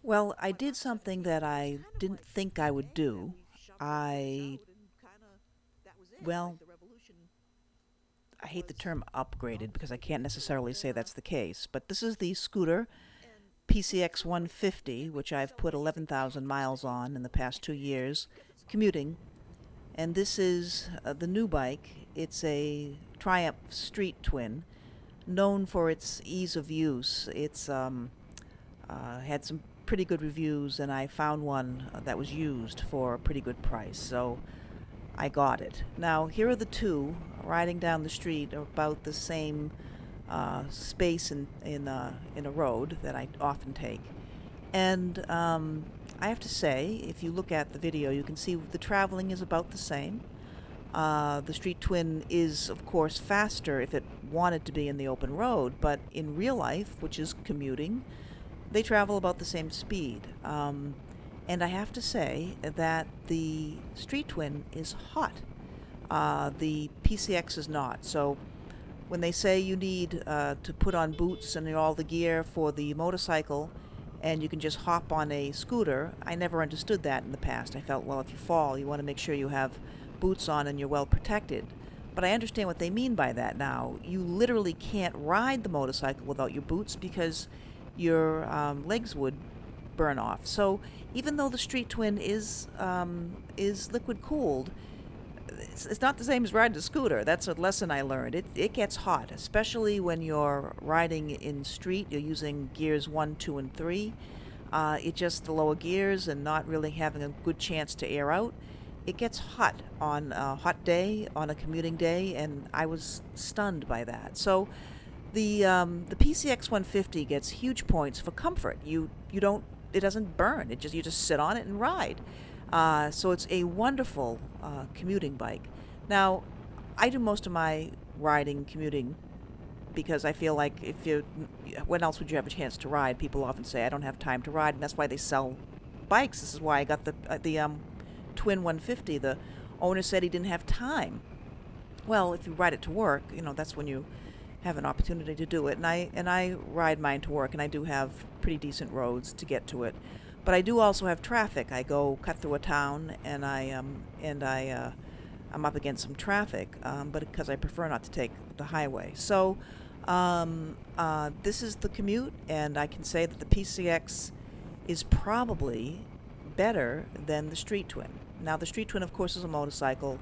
Well, I did something that I didn't think I would do. I, well, I hate the term upgraded because I can't necessarily say that's the case, but this is the scooter PCX 150, which I've put 11,000 miles on in the past 2 years, commuting. And this is the new bike. It's a Triumph Street Twin, known for its ease of use. It's had some pretty good reviews, and I found one that was used for a pretty good price, so I got it. Now, here are the two riding down the street about the same space in a road that I often take. And I have to say, if you look at the video, you can see the traveling is about the same. The Street Twin is, of course, faster if it wanted to be in the open road, but in real life, which is commuting, they travel about the same speed. And I have to say that the Street Twin is hot. The PCX is not. So when they say you need to put on boots and all the gear for the motorcycle and you can just hop on a scooter, I never understood that in the past. I felt, well, if you fall, you want to make sure you have boots on and you're well protected. But I understand what they mean by that now. You literally can't ride the motorcycle without your boots because your legs would burn off. So even though the Street Twin is liquid cooled, it's not the same as riding a scooter. That's a lesson I learned. It gets hot, especially when you're riding in street. You're using gears 1, 2, and 3. It just the lower gears and not really having a good chance to air out. It gets hot on a hot day, on a commuting day, and I was stunned by that. So the PCX 150 gets huge points for comfort. It doesn't burn. You just sit on it and ride. So it's a wonderful commuting bike. Now, I do most of my riding, commuting, because I feel like when else would you have a chance to ride? People often say, I don't have time to ride, and that's why they sell bikes. This is why I got the Twin 150. The owner said he didn't have time. Well, if you ride it to work, that's when you have an opportunity to do it. And I ride mine to work, and I do have pretty decent roads to get to it. But I do also have traffic. I go cut through a town, and I'm up against some traffic, but because I prefer not to take the highway. So this is the Commute, and I can say that the PCX is probably better than the Street Twin. Now, the Street Twin, of course, is a motorcycle,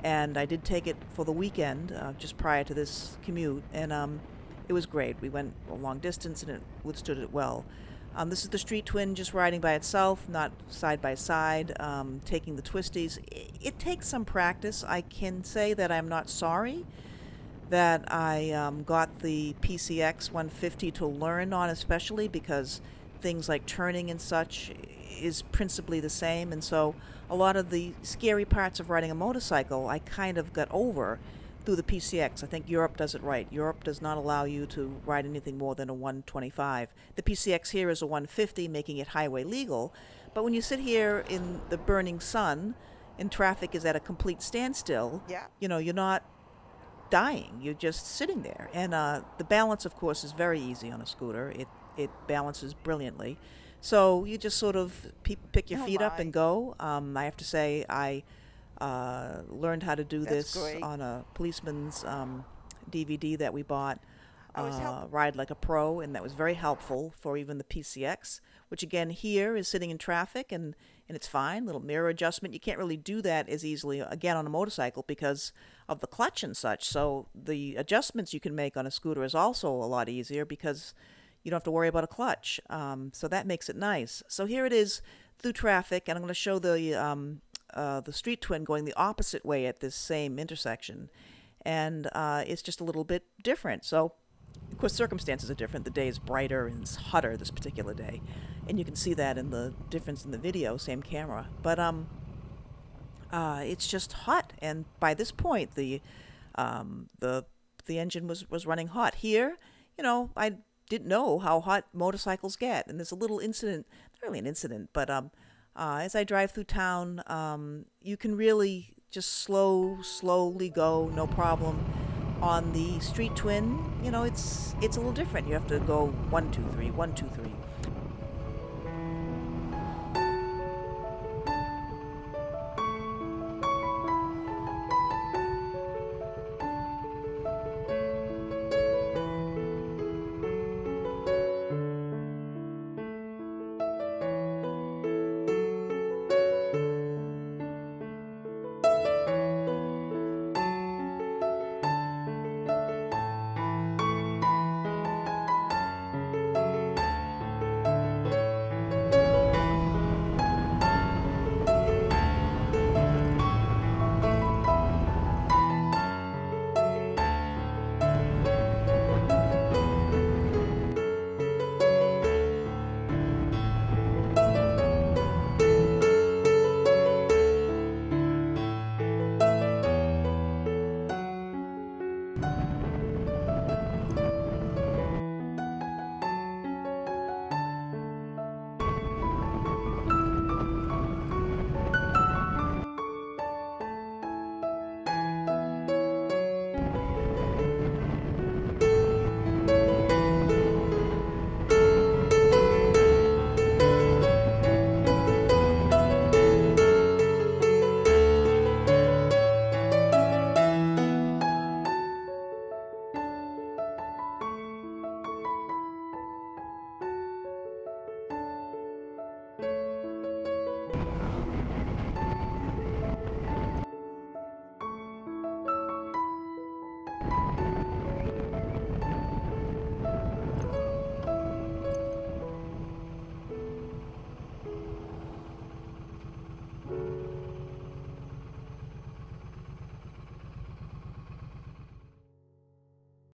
and I did take it for the weekend just prior to this Commute, and it was great. We went a long distance, and it withstood it well. This is the Street Twin just riding by itself, not side by side, taking the twisties. It takes some practice. I can say that I'm not sorry that I got the PCX 150 to learn on, especially because things like turning and such is principally the same. And so a lot of the scary parts of riding a motorcycle I kind of got over through the PCX. I think Europe does it right. Europe does not allow you to ride anything more than a 125. The PCX here is a 150, making it highway legal. But when you sit here in the burning sun and traffic is at a complete standstill, you're not dying. You're just sitting there. And the balance, of course, is very easy on a scooter. It balances brilliantly. So you just sort of pick your feet up and go. I have to say I learned how to do this on a policeman's DVD that we bought, Ride Like a Pro, and that was very helpful for even the PCX, which again here is sitting in traffic and it's fine. Little mirror adjustment. You can't really do that as easily, again, on a motorcycle because of the clutch and such. So the adjustments you can make on a scooter is also a lot easier because you don't have to worry about a clutch. So that makes it nice. So here it is through traffic, and I'm going to show the Street Twin going the opposite way at this same intersection, and it's just a little bit different. So, of course, circumstances are different. The day is brighter and it's hotter this particular day, and you can see that in the difference in the video, same camera. But it's just hot, and by this point, the engine was running hot. Here, I didn't know how hot motorcycles get, and there's a little incident, not really an incident, but as I drive through town, you can really just slowly go, no problem. On the Street Twin, it's a little different. You have to go 1, 2, 3, 1, 2, 3.